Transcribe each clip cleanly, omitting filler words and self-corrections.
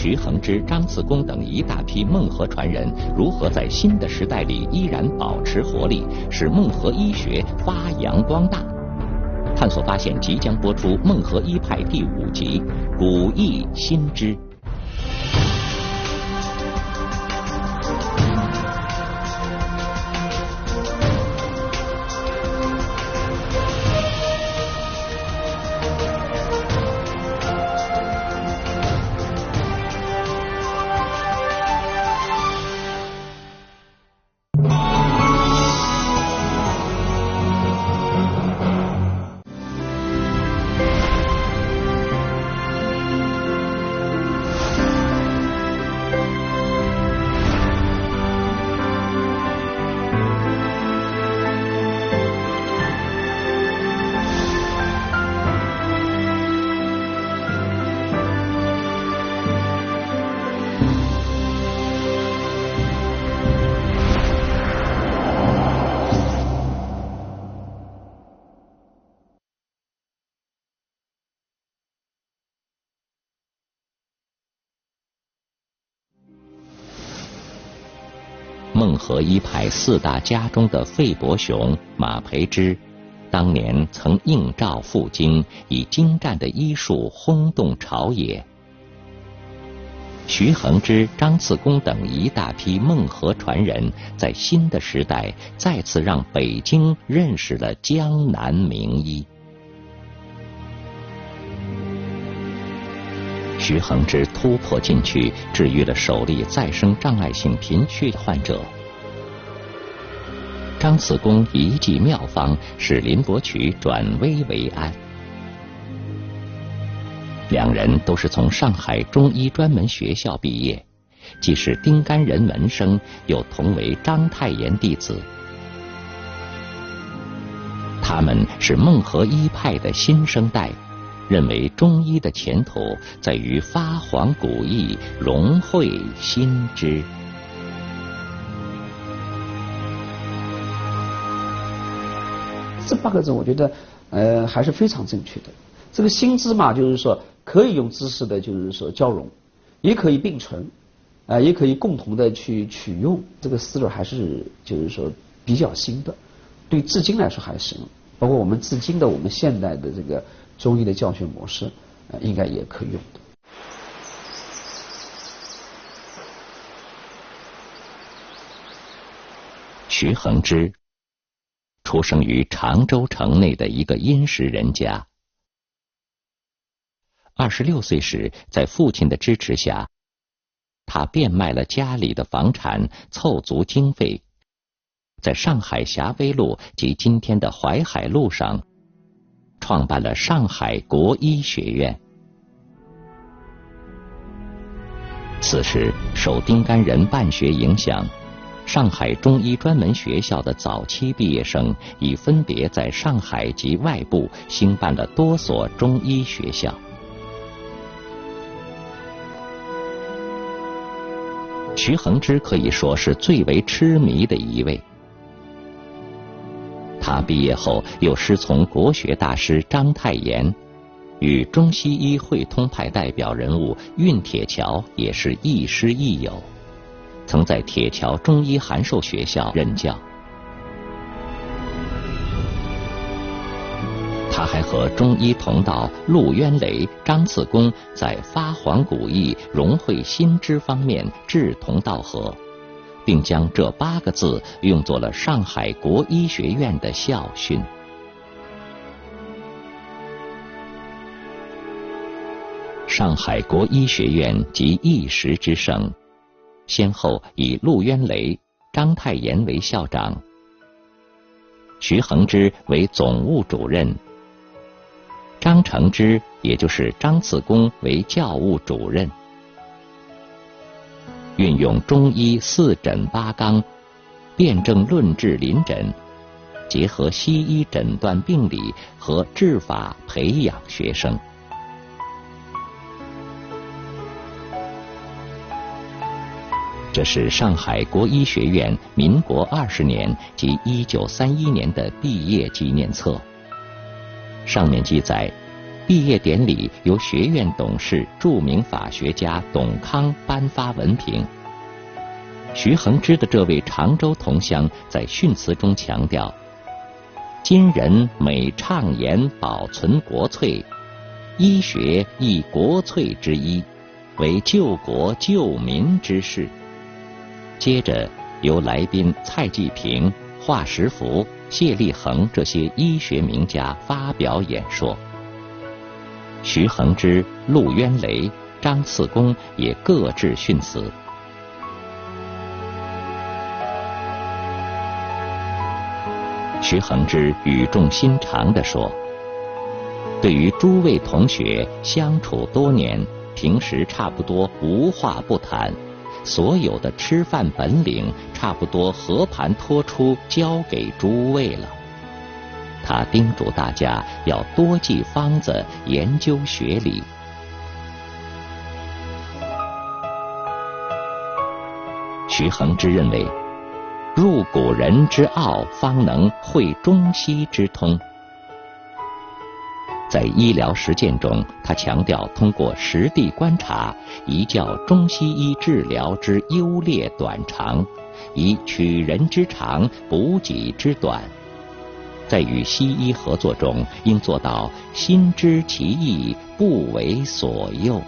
徐恒之、张次公等一大批孟和传人如何在新的时代里依然保持活力，使孟和医学发扬光大。探索发现即将播出《孟和医派》第5集《古医新知》。孟和医派4大家中的费伯雄、马培之，当年曾应召赴京，以精湛的医术轰动朝野。徐恒之、张次公等一大批孟和传人，在新的时代再次让北京认识了江南名医。徐恒之突破禁区，治愈了手力再生障碍性贫血患者。张次公一计妙方，使林伯渠转危为安。两人都是从上海中医专门学校毕业，既是丁甘人门生，又同为章太炎弟子。他们是孟和医派的新生代，认为中医的前途在于发黄古意，融会新知。这8个字我觉得还是非常正确的。这个新知嘛，就是说可以用知识的就是说交融，也可以并存，也可以共同的去取用。这个思路还是就是说比较新的，对至今来说还行，包括我们至今的我们现代的这个中医的教学模式，应该也可以用的。徐恒之出生于常州城内的一个殷实人家。26岁时，在父亲的支持下，他变卖了家里的房产，凑足经费，在上海霞飞路及今天的淮海路上创办了上海国医学院。此时受丁甘人办学影响，上海中医专门学校的早期毕业生已分别在上海及外部兴办了多所中医学校。徐恒之可以说是最为痴迷的一位。他毕业后又师从国学大师章太炎，与中西医汇通派代表人物运铁桥也是亦师亦友，曾在铁桥中医函授学校任教。他还和中医同道陆渊雷、张次公在发黄古意、融会新知方面志同道合，并将这8个字用作了上海国医学院的校训。上海国医学院集一时之盛，先后以陆渊雷、章太炎为校长，徐恒之为总务主任，张承之也就是张次公为教务主任。运用中医4诊8纲，辨证论治临诊，结合西医诊断病理和治法培养学生。这是上海国医学院民国20年及1931年的毕业纪念册，上面记载毕业典礼由学院董事、著名法学家董康颁发文凭。徐衡之的这位常州同乡在训词中强调：今人每畅言保存国粹，医学亦国粹之一，为救国救民之事。接着由来宾蔡季平、华实福、谢立恒这些医学名家发表演说。徐衡之、陆渊雷、张次公也各致训词。徐衡之语重心长地说：对于诸位同学相处多年，平时差不多无话不谈，所有的吃饭本领差不多和盘托出交给诸位了。他叮嘱大家要多记方子，研究学理。徐衡之认为，入古人之奥，方能会中西之通。在医疗实践中，他强调通过实地观察，以较中西医治疗之优劣短长，以取人之长，补己之短。在与西医合作中，应做到心知其意，不为所诱。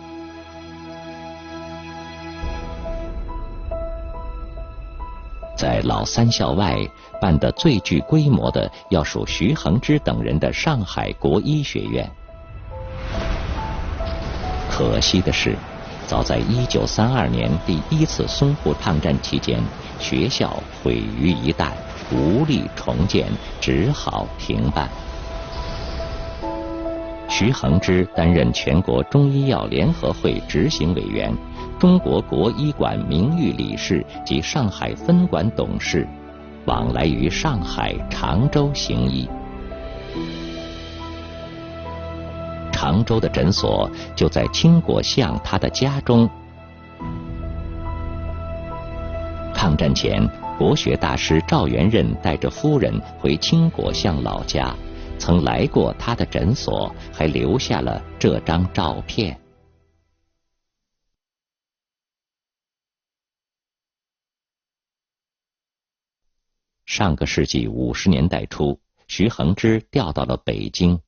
在老三校外办得最具规模的，要数徐衡之等人的上海国医学院。可惜的是，早在1932年第一次淞沪抗战期间，学校毁于一旦，无力重建，只好停办。徐衡之担任全国中医药联合会执行委员、中国国医馆名誉理事及上海分馆董事，往来于上海、常州行医。常州的诊所就在青果巷他的家中。抗战前，国学大师赵元任带着夫人回青果巷老家，曾来过他的诊所，还留下了这张照片。上个世纪50年代初，徐衡之调到了北京。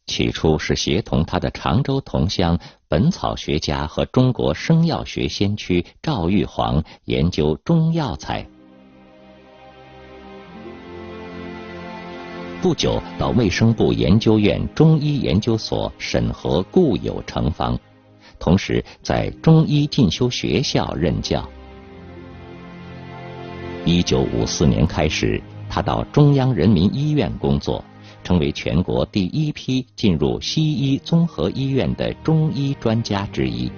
起初是协同他的常州同乡、本草学家和中国生药学先驱赵玉煌研究中药材。不久到卫生部研究院中医研究所审核固有成方，同时在中医进修学校任教。1954年开始，他到中央人民医院工作，成为全国第一批进入西医综合医院的中医专家之一。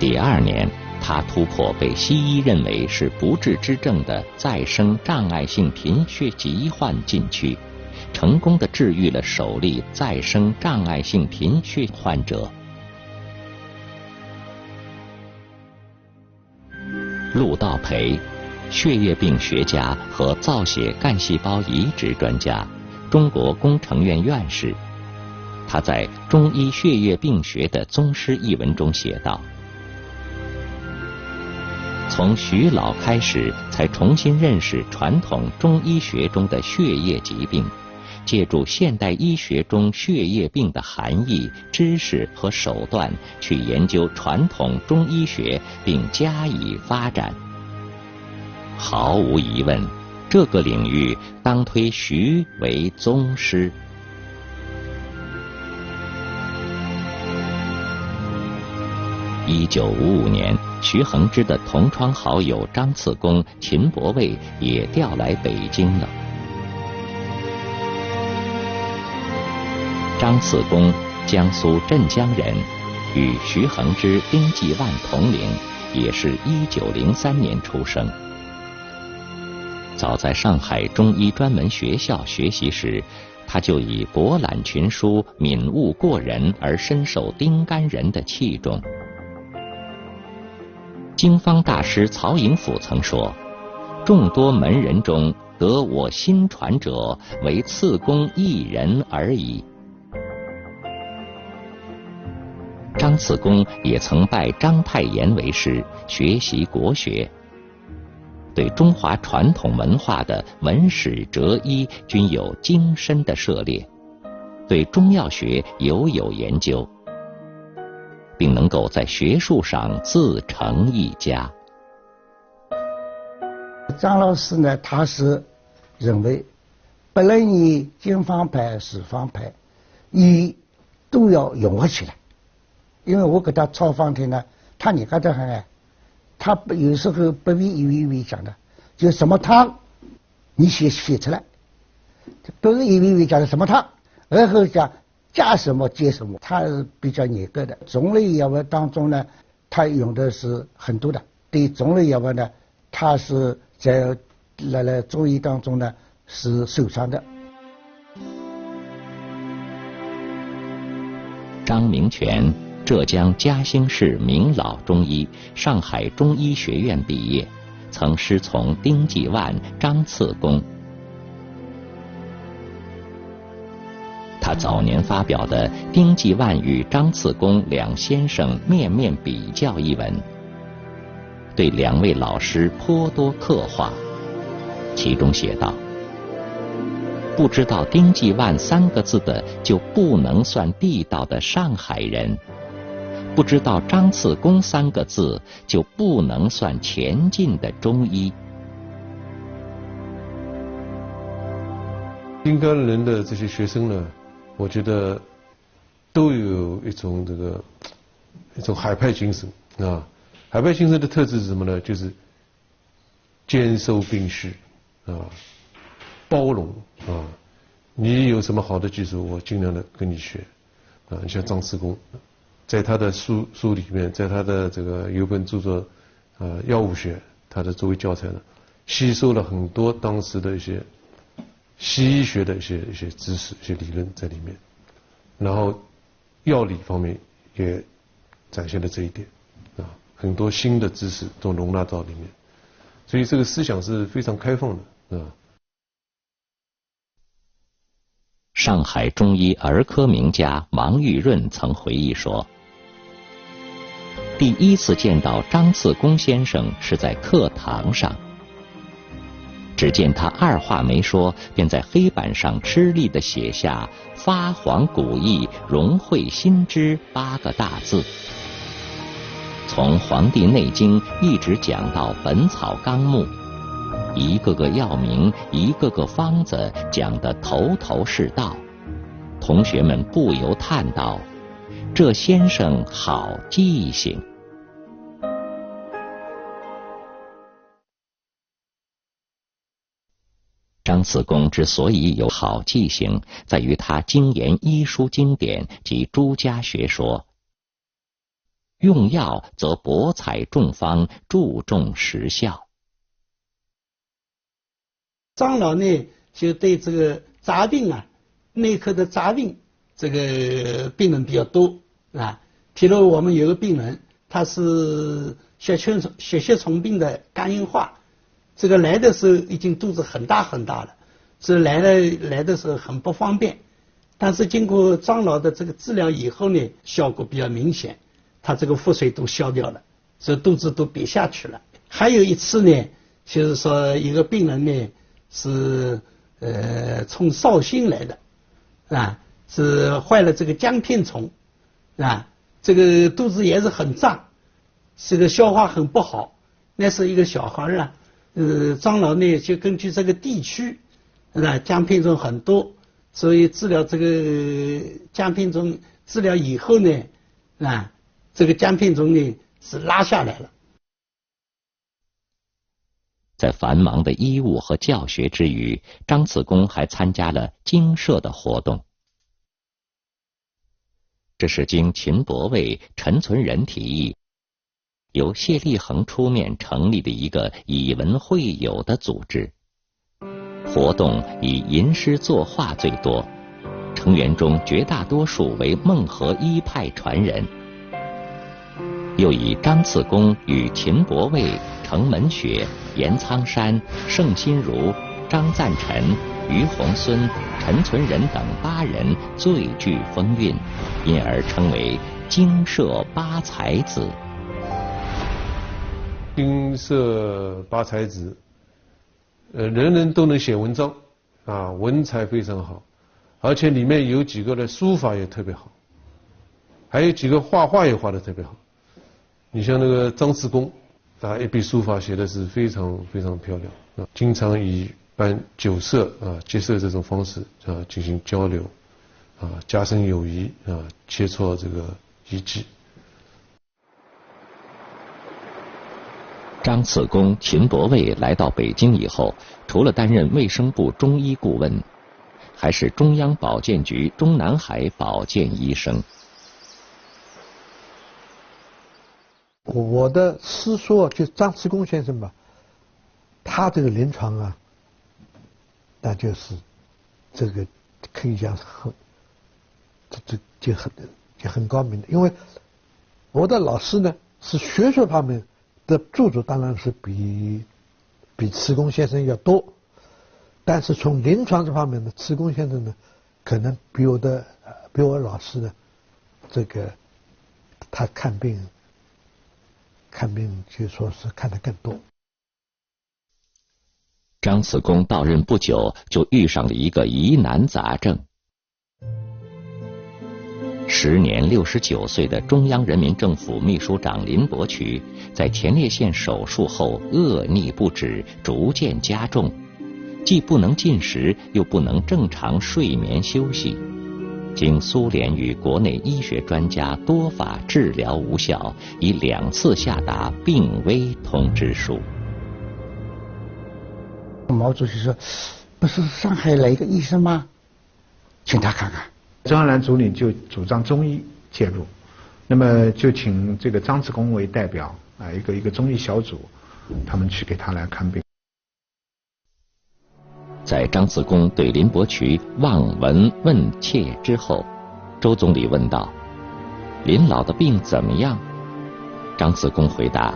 第2年，他突破被西医认为是不治之症的再生障碍性贫血疾患禁区，成功地治愈了首例再生障碍性贫血患者。陆道培，血液病学家和造血干细胞移植专家，中国工程院院士。他在《中医血液病学的宗师》一文中写道：从徐老开始，才重新认识传统中医学中的血液疾病，借助现代医学中血液病的含义、知识和手段，去研究传统中医学并加以发展。毫无疑问，这个领域当推徐为宗师。1955年，徐衡之的同窗好友张次公、秦伯卫也调来北京了。张次公，江苏镇江人，与徐衡之、丁继万同龄，也是1903年出生。早在上海中医专门学校学习时，他就以博览群书、敏悟过人而深受丁甘人的器重。经方大师曹颖甫曾说，众多门人中，得我心传者，唯次公一人而已。张次公也曾拜章太炎为师，学习国学，对中华传统文化的文史哲医均有精深的涉猎，对中药学有研究，并能够在学术上自成一家。张老师呢，他是认为不论你经方派、史方派，你都要融合起来。因为我给他抄方题呢，他你看得很爱，他有时候不必一味一味讲的，就什么汤你写出来，不是一味一味讲的什么汤，然后讲加什么接什么，他是比较严格的。种类药物当中呢，他用的是很多的，对种类药物呢，他是在中医当中呢是受伤的。张明全，浙江嘉兴市名老中医，上海中医学院毕业，曾师从丁继万、张次公。他早年发表的《丁继万与张次公两先生面面比较》一文，对两位老师颇多刻画，其中写道：不知道丁继万3个字的就不能算地道的上海人，不知道张次公3个字就不能算前进的中医。金刚人的这些学生呢，我觉得都有一种海派精神啊。海派精神的特质是什么呢？就是兼收并蓄啊，包容啊。你有什么好的技术，我尽量的跟你学啊。你像张次公，在他的书里面，在他的这个有本著作药物学，他的作为教材呢，吸收了很多当时的一些西医学的一些知识、一些理论在里面，然后药理方面也展现了这一点啊，很多新的知识都容纳到里面，所以这个思想是非常开放的啊。上海中医儿科名家王玉润曾回忆说，第一次见到张次公先生是在课堂上，只见他二话没说，便在黑板上吃力地写下“发黄古意，融会新知”8个大字。从《黄帝内经》一直讲到《本草纲目》，一个个药名，一个个方子，讲得头头是道。同学们不由叹道：“这先生好记性。”张次公之所以有好记性，在于他精研医书经典及诸家学说。用药则博采众方，注重实效。张老呢，就对这个杂病啊，内科的杂病，这个病人比较多啊。譬如我们有个病人，他是血血虫病的肝硬化，这个来的时候已经肚子很大很大了，这来的时候很不方便，但是经过张老的这个治疗以后呢，效果比较明显，他这个腹水都消掉了，这肚子都瘪下去了。还有一次呢，就是说一个病人呢是从绍兴来的啊，是患了这个姜片虫啊，这个肚子也是很胀，这个消化很不好。那是一个小孩啊，张老呢就根据这个地区啊，姜片虫很多，所以治疗这个姜片虫治疗以后呢啊，这个姜片虫呢是拉下来了。在繁忙的医务和教学之余，张次公还参加了经社的活动。这是经秦伯卫、陈存仁提议，由谢立恒出面成立的一个以文会友的组织。活动以吟诗作画最多，成员中绝大多数为孟和医派传人。又以张次公与秦伯卫、程门雪、严苍山、盛心如、张赞臣、于洪孙、陈存仁等8人最具风韵，因而称为精舍8才子。精舍8才子，人人都能写文章，文采非常好，而且里面有几个的书法也特别好，还有几个画画也画得特别好。你像那个张次公，一笔书法写的是非常非常漂亮，经常以办酒社结社这种方式进行交流，加深友谊，切磋这个遗迹。张次公、秦伯蔚来到北京以后，除了担任卫生部中医顾问，还是中央保健局中南海保健医生。我的师说就张次公先生吧，他这个临床那就是这个可以讲就很高明的，因为我的老师呢是学术方面的著作当然是比次公先生要多，但是从临床这方面呢，次公先生呢可能比我老师呢这个他看病就说是看得更多。张次公到任不久，就遇上了一个疑难杂症。时年69岁的中央人民政府秘书长林伯渠，在前列腺手术后恶逆不止，逐渐加重，既不能进食，又不能正常睡眠休息。经苏联与国内医学专家多法治疗无效，已2次下达病危通知书。毛主席说：“不是上海来一个医生吗？请他看看。”周恩来总理就主张中医介入，那么就请这个张次公为代表一个中医小组，他们去给他来看病。在张次公对林伯渠望闻问切之后，周总理问道：“林老的病怎么样？”张次公回答：“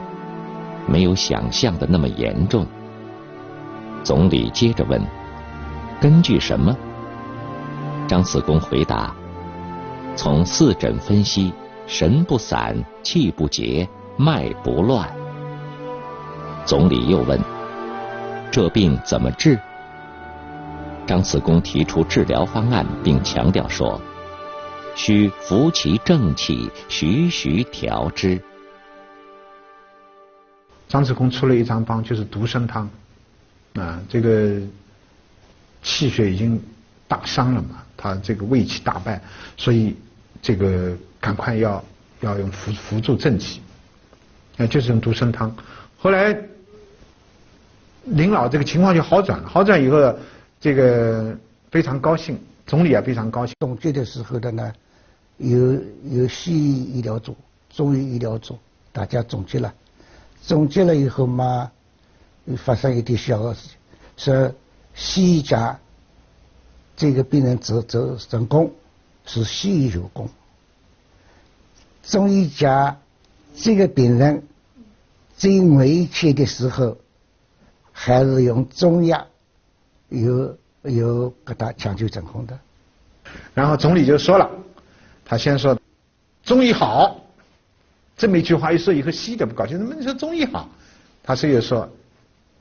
没有想象的那么严重。”总理接着问：“根据什么？”张次公回答：“从4诊分析，神不散，气不结，脉不乱。”总理又问：“这病怎么治？”张次公提出治疗方案，并强调说：“需服其正气，徐徐调之。”张次公出了一张方，就是独参汤，这个气血已经大伤了嘛，他这个胃气大败，所以这个赶快要用扶助正气，就是用独参汤。后来林老这个情况就好转了，好转以后这个非常高兴，总理也非常高兴。总结的时候的呢，有西医医疗组、中医医疗组，大家总结了以后嘛，发生一点小的事情，说西医家这个病人成功是西医有功，中医家这个病人最危切的时候还是用中药有给他抢救成功的。然后总理就说了，他先说中医好，这么一句话一说以后，西医的不高兴，那么你说中医好，他是又说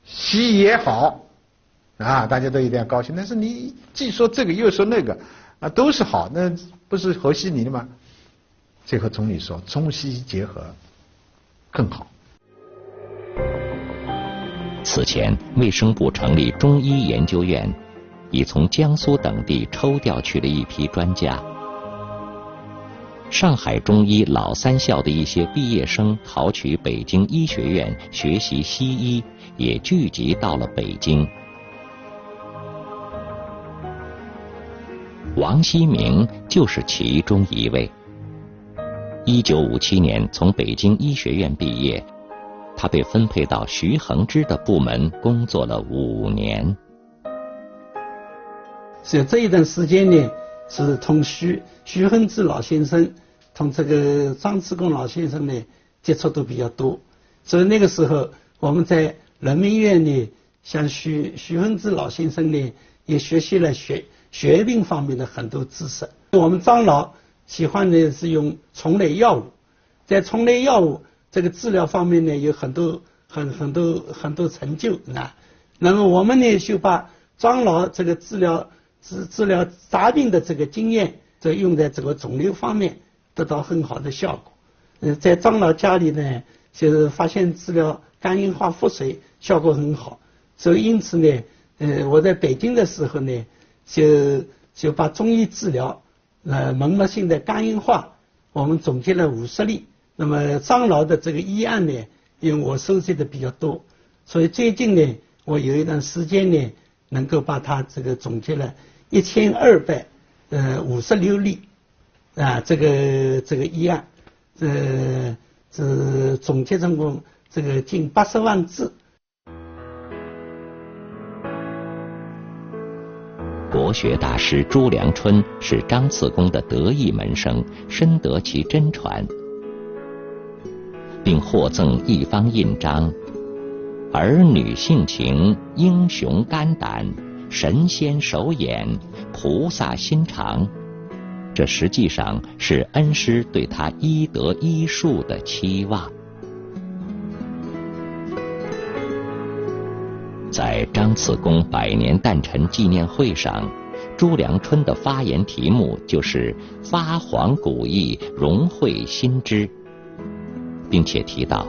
西医也好大家都有点高兴，但是你既说这个又说那个都是好，那不是和稀泥的吗？最后总理说中西医结合更好。此前卫生部成立中医研究院，已从江苏等地抽调去了一批专家。上海中医老3校的一些毕业生考取北京医学院学习西医，也聚集到了北京。王希明就是其中一位。1957年从北京医学院毕业，他被分配到徐恒之的部门工作了5年。所以这一段时间呢，是同徐恒之老先生同这个张次公老先生呢接触都比较多，所以那个时候我们在人民医院呢像许衡之老先生呢，也学习了血液病方面的很多知识。我们张老喜欢的是用虫类药物，在虫类药物这个治疗方面呢，有很多成就啊。那么我们呢，就把张老这个治疗杂病的这个经验，这用在这个肿瘤方面，得到很好的效果。在张老家里呢，就是发现治疗肝硬化腹水效果很好，所以因此呢，我在北京的时候呢，就把中医治疗荨膜性的肝硬化，我们总结了50例。那么张老的这个医案呢，因为我收集的比较多，所以最近呢，我有一段时间呢，能够把它这个总结了1256例啊，这个医案，这总结成功这个近80万字。国学大师朱良春是张次公的得意门生，深得其真传，并获赠一方印章：儿女性情，英雄肝胆，神仙手眼，菩萨心肠。这实际上是恩师对他医德医术的期望。在张次公100年诞辰纪念会上，朱良春的发言题目就是发黄古意，融会新知，并且提到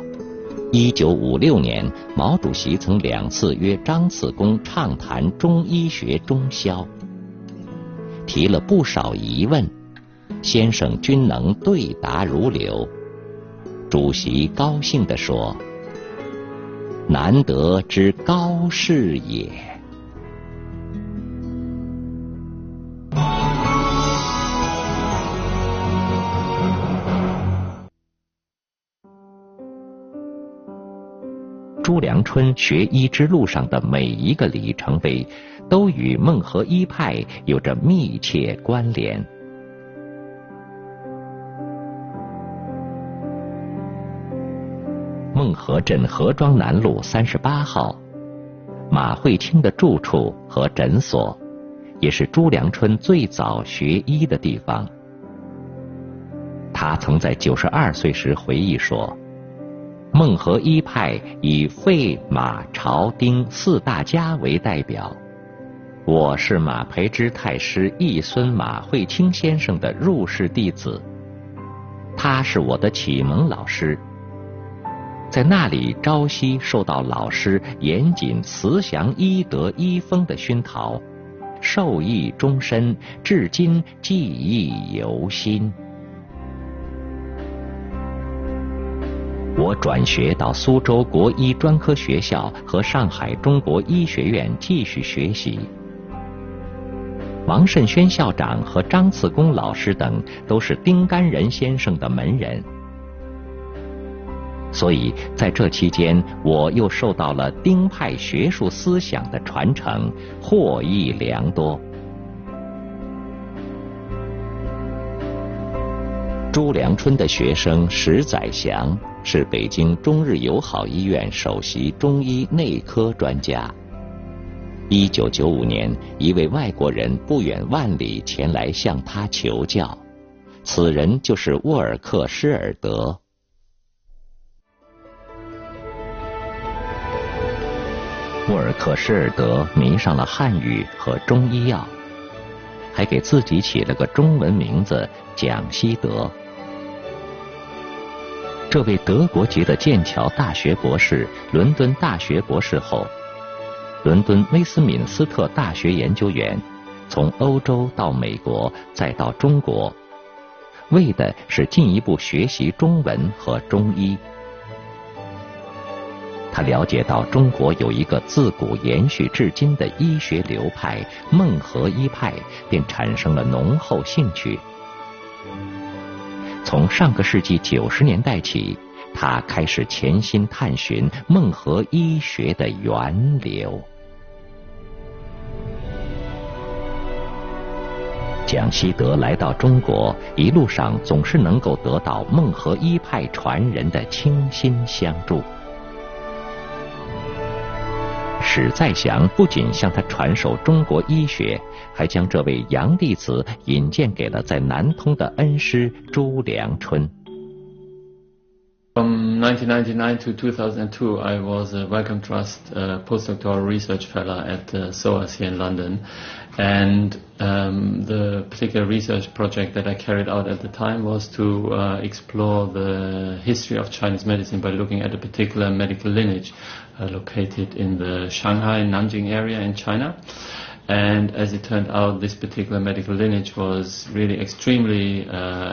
1956年毛主席曾2次约张次公畅谈中医学中消，提了不少疑问，先生均能对答如流。主席高兴地说：“难得之高士也。”朱良春学医之路上的每一个里程碑，都与孟和医派有着密切关联。孟河镇河庄南路38号，马惠清的住处和诊所，也是朱良春最早学医的地方。他曾在92岁时回忆说，孟和医派以费、马、曹、丁4大家为代表，我是马培之太师义孙马惠清先生的入室弟子，他是我的启蒙老师。在那里朝夕受到老师严谨慈祥医德医风的熏陶，受益终身，至今记忆犹新。我转学到苏州国医专科学校和上海中国医学院继续学习。王慎轩校长和张次公老师等都是丁甘仁先生的门人，所以在这期间，我又受到了丁派学术思想的传承，获益良多。朱良春的学生石载祥是北京中日友好医院首席中医内科专家。1995年，一位外国人不远万里前来向他求教，此人就是沃尔克施尔德。沃尔克施尔德迷上了汉语和中医药，还给自己起了个中文名字蒋希德。这位德国籍的剑桥大学博士、伦敦大学博士后、伦敦威斯敏斯特大学研究员，从欧洲到美国再到中国，为的是进一步学习中文和中医。他了解到中国有一个自古延续至今的医学流派孟和医派，便产生了浓厚兴趣。从上个世纪90年代起，他开始潜心探寻孟和医学的源流。蒋希德来到中国，一路上总是能够得到孟和医派传人的倾心相助。史再祥不仅向他传授中国医学，还将这位杨弟子引荐给了在南通的恩师朱良春。From 1999 to 2002, I was a Wellcome Trust postdoctoral research fellow at SOAS here in London. And the particular research project that I carried out at the time was to explore the history of Chinese medicine by looking at a particular medical lineage located in the Shanghai, Nanjing area in China. And as it turned out, this particular medical lineage was really extremely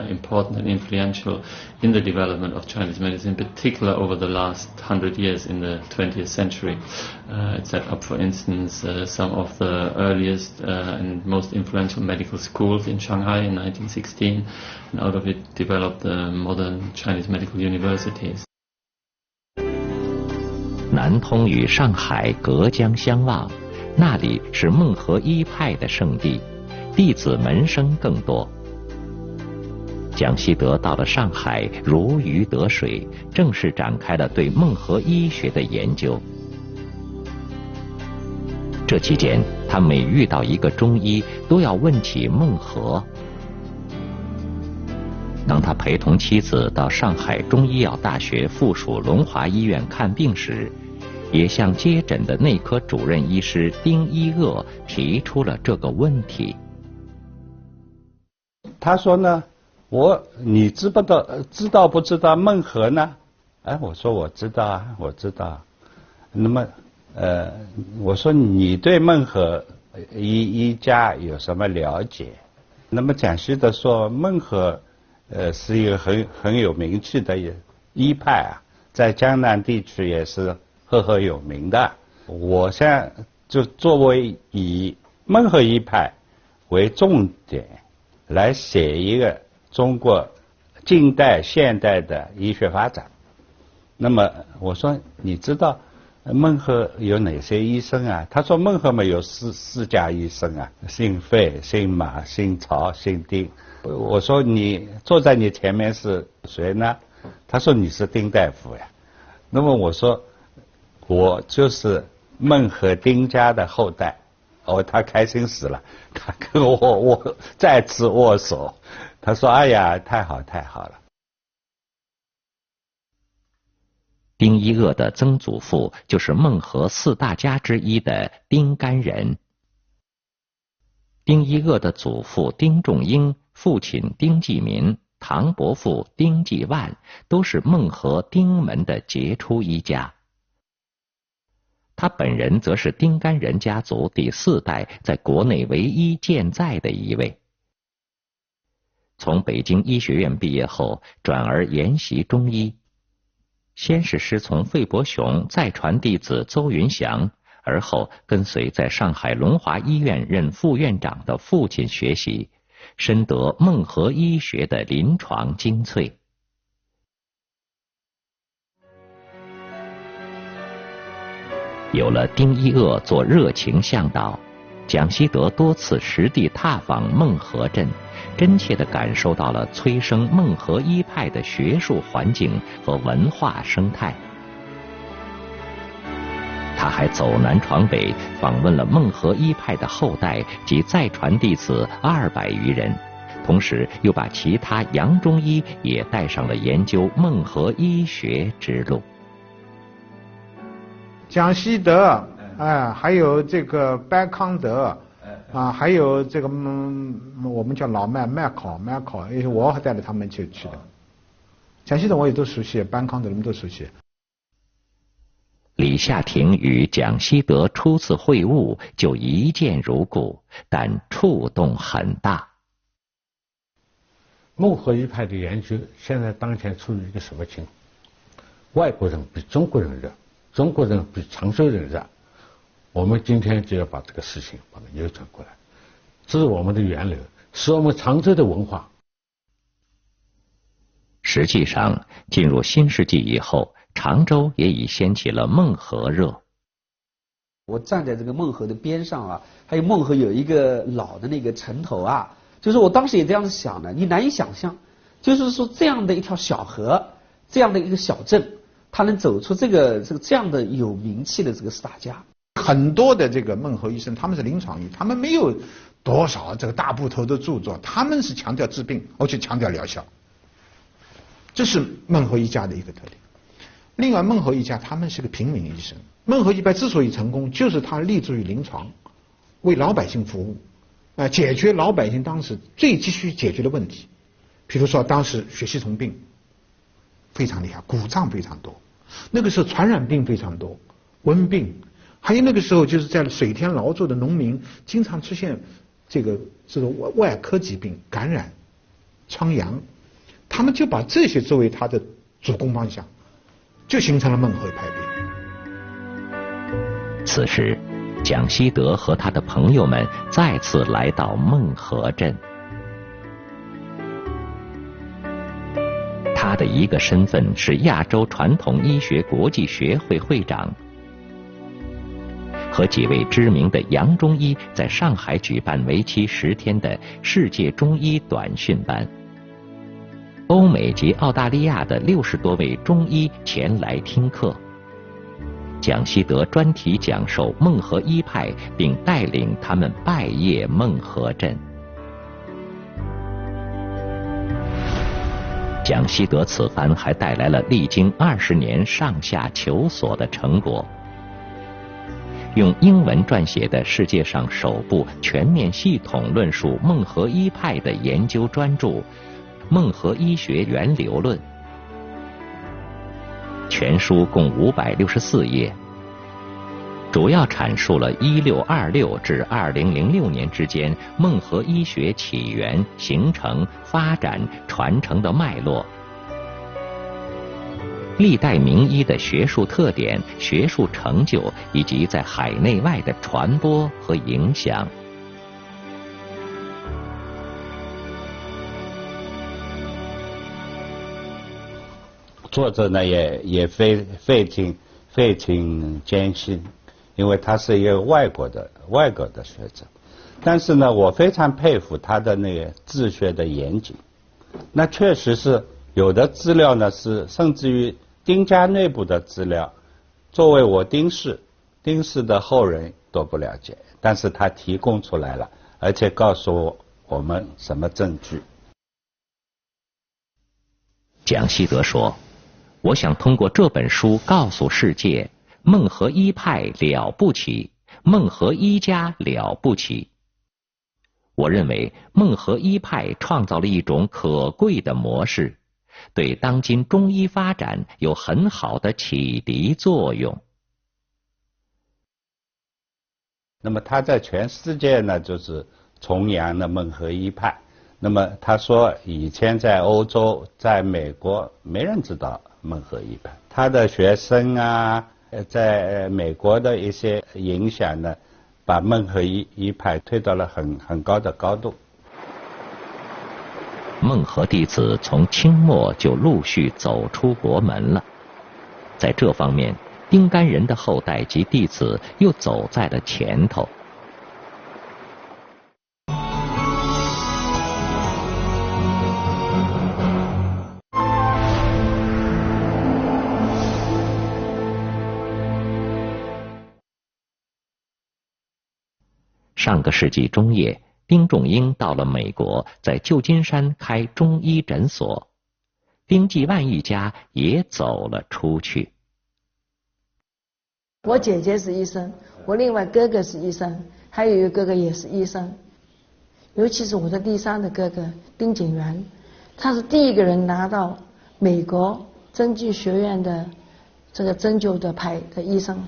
important and influential in the development of Chinese medicine, in particular over the last 100 years in the 20th century. It set up, for instance, some of the earliest and most influential medical schools in Shanghai in 1916, and out of it developed the modern Chinese medical universities. 南通与上海隔江相望，那里是孟和医派的圣地，弟子门生更多。蒋希德到了上海，如鱼得水，正式展开了对孟和医学的研究。这期间，他每遇到一个中医，都要问起孟和。当他陪同妻子到上海中医药大学附属龙华医院看病时，也向接诊的内科主任医师丁一鄂提出了这个问题。他说呢，你知道不知道孟和呢？哎，我说我知道啊，我知道。那么我说你对孟和医家有什么了解？那么蒋希德说孟和是一个很有名气的医派啊，在江南地区也是赫赫有名的。我现在就作为以孟和医派为重点来写一个中国近代现代的医学发展。那么我说你知道孟和有哪些医生啊？他说孟和嘛有四家医生啊，姓费、姓马、姓曹、姓丁。我说你坐在你前面是谁呢？他说你是丁大夫呀。那么我说我就是孟和丁家的后代。哦，他开心死了，他跟我再次握手。他说哎呀，太好太好了。丁一鄂的曾祖父就是孟和四大家之一的丁甘仁。丁一鄂的祖父丁仲英、父亲丁继民、堂伯父丁继万都是孟和丁门的杰出医家。他本人则是丁甘仁家族第4代在国内唯一健在的一位。从北京医学院毕业后，转而研习中医。先是师从费伯雄，再传弟子邹云祥，而后跟随在上海龙华医院任副院长的父亲学习，深得孟和医学的临床精粹。有了丁一鄂做热情向导，蒋希德多次实地踏访孟和镇，真切地感受到了催生孟和医派的学术环境和文化生态。他还走南闯北，访问了孟和医派的后代及再传弟子200余人，同时又把其他洋中医也带上了研究孟和医学之路。蒋希德，还有这个白康德，还有这个我们叫老麦考，我还带着他们去的。蒋希德我也都熟悉，白康德我们都熟悉。李夏庭与蒋希德初次会晤就一见如故，但触动很大。孟和医派的研究现在当前处于一个什么情况？外国人比中国人热，中国人比常州人热。我们今天就要把这个事情把它扭转过来，这是我们的源流，是我们常州的文化。实际上，进入新世纪以后，常州也已掀起了孟和热。我站在这个孟和的边上啊，还有孟和有一个老的那个城头啊，就是我当时也这样子想的，你难以想象，就是说这样的一条小河，这样的一个小镇，它能走出这样的有名气的这个4大家。很多的这个孟和医生他们是临床医，他们没有多少这个大部头的著作，他们是强调治病，而且强调疗效。这是孟和一家的一个特点。另外，孟和一家他们是个平民医生。孟和一派之所以成功，就是他立足于临床，为老百姓服务，解决老百姓当时最急需解决的问题。比如说，当时血吸虫病非常厉害，骨胀非常多，那个时候传染病非常多，瘟病，还有那个时候就是在水田劳作的农民经常出现这个外科疾病感染、疮疡，他们就把这些作为他的主攻方向，就形成了孟和派别。此时，蒋希德和他的朋友们再次来到孟和镇。他的一个身份是亚洲传统医学国际学会会长，和几位知名的洋中医在上海举办为期10天的世界中医短训班。欧美及澳大利亚的60多位中医前来听课。蒋希德专题讲授孟和医派，并带领他们拜谒孟和镇。蒋希德此番还带来了历经20年上下求索的成果，用英文撰写的世界上首部全面系统论述孟和医派的研究专著《孟和医学源流论》。全书共564页，主要阐述了1626至2006年之间孟和医学起源、形成、发展、传承的脉络，历代名医的学术特点、学术成就以及在海内外的传播和影响。作者呢也费尽艰辛，因为他是一个外国的学者，但是呢，我非常佩服他的那个治学的严谨。那确实是有的资料呢是甚至于丁家内部的资料，作为我丁氏的后人都不了解，但是他提供出来了，而且告诉我们什么证据。蒋希德说，我想通过这本书告诉世界，孟和医派了不起，孟和医家了不起。我认为孟和医派创造了一种可贵的模式，对当今中医发展有很好的启迪作用。那么他在全世界呢，就是崇扬的孟和医派。那么他说，以前在欧洲、在美国，没人知道孟和医派。他的学生啊，在美国的一些影响呢，把孟和医派推到了很高的高度。孟和弟子从清末就陆续走出国门了，在这方面，丁干人的后代及弟子又走在了前头。上个世纪中叶，丁仲英到了美国，在旧金山开中医诊所，丁继万一家也走了出去。我姐姐是医生，我另外哥哥是医生，还有一个哥哥也是医生。尤其是我的第3的哥哥丁景元，他是第一个人拿到美国针灸学院的这个针灸的牌的医生。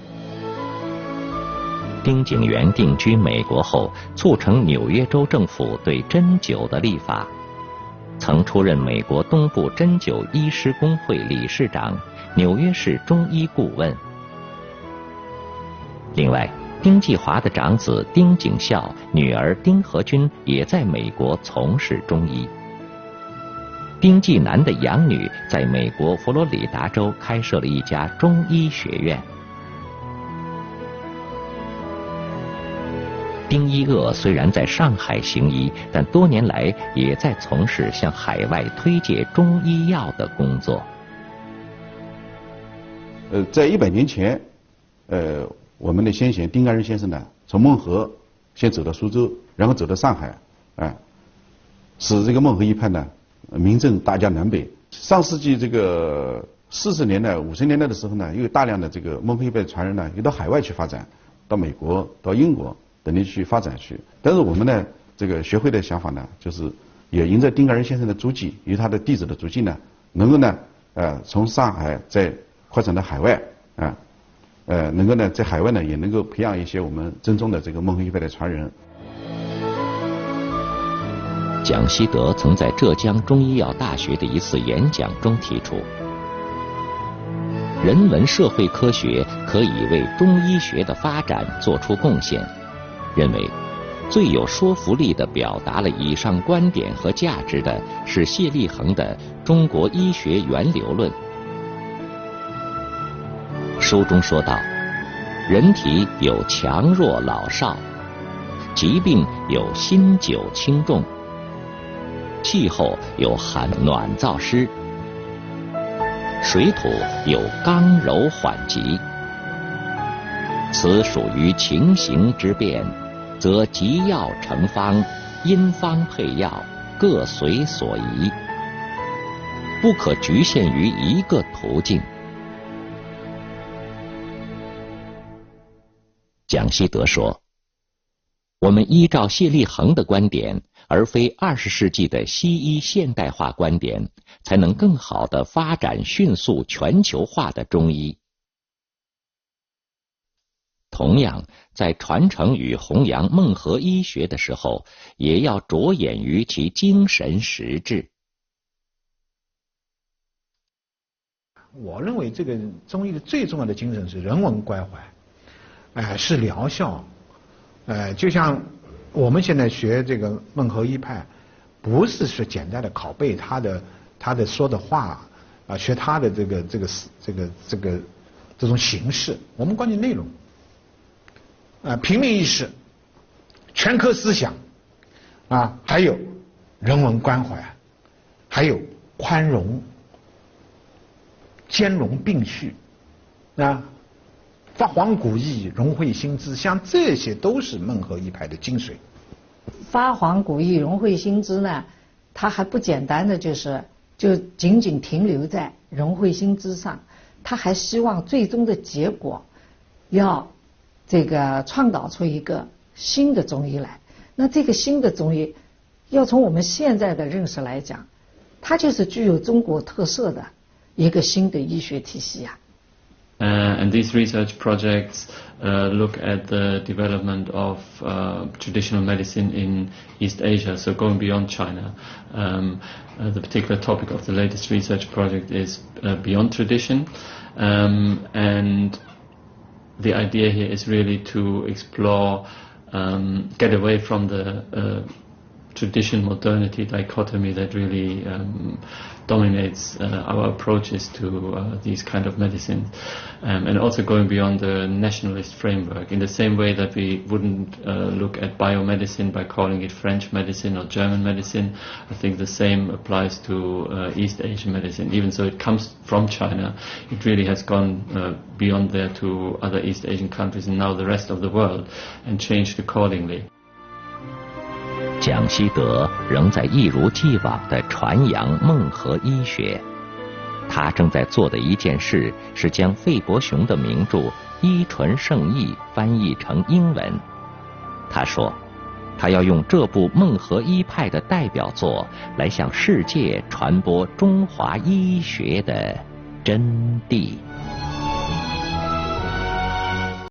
丁景元定居美国后，促成纽约州政府对针灸的立法，曾出任美国东部针灸医师工会理事长、纽约市中医顾问。另外，丁继华的长子丁景孝、女儿丁和君也在美国从事中医。丁继南的养女在美国佛罗里达州开设了一家中医学院。丁一鄂虽然在上海行医，但多年来也在从事向海外推介中医药的工作。在100年前，我们的先贤丁甘仁先生呢，从孟河先走到苏州，然后走到上海，使这个孟河一派呢名震大江南北。上世纪这个40年代、50年代的时候呢，又有大量的这个孟河一派传人呢，又到海外去发展，到美国、到英国等地去发展去。但是我们呢，这个学会的想法呢，就是也迎着丁甘仁先生的足迹，与他的弟子的足迹呢，能够呢，从上海再扩展到海外，能够呢在海外呢也能够培养一些我们正宗的这个孟河一派的传人。蒋希德曾在浙江中医药大学的一次演讲中提出，人文社会科学可以为中医学的发展做出贡献，认为最有说服力地表达了以上观点和价值的是谢立恒的《中国医学源流论》。书中说道，人体有强弱老少，疾病有新久轻重，气候有寒暖燥湿，水土有刚柔缓急，此属于情形之变，则急药成方，因方配药，各随所宜，不可局限于一个途径。蒋希德说，我们依照谢立恒的观点，而非20世纪的西医现代化观点，才能更好地发展迅速全球化的中医。同样，在传承与弘扬孟河医学的时候，也要着眼于其精神实质。我认为这个中医的最重要的精神是人文关怀，是疗效。就像我们现在学这个孟河一派，不是说简单的拷贝他的说的话，学他的这种形式，我们关键内容。平民意识、全科思想，还有人文关怀，还有宽容、兼容并蓄，发黄古意，融会新知，像这些都是孟河一派的精髓。发黄古意，融会新知呢，它还不简单的就仅仅停留在融会新知上，他还希望最终的结果要这个创造出一个新的中医来。那这个新的中医要从我们现在的认识来讲，它就是具有中国特色的一个新的医学体系啊。And these research projects look at the development of traditional medicine in East Asia, so going beyond China. The particular topic of the latest research project is beyond tradition, and the idea here is really to explore, get away from the tradition-modernity dichotomy that really dominates our approaches to these kind of medicines, and also going beyond the nationalist framework, in the same way that we wouldn't look at biomedicine by calling it French medicine or German medicine. I think the same applies to East Asian medicine. Even though it comes from China, it really has gone beyond there to other East Asian countries and now the rest of the world, and changed accordingly. 蒋希德仍在一如既往地传扬孟河医学，他正在做的一件事是将费伯雄的名著《依纯圣义》翻译成英文。他说，他要用这部孟河医派的代表作来向世界传播中华医学的真谛。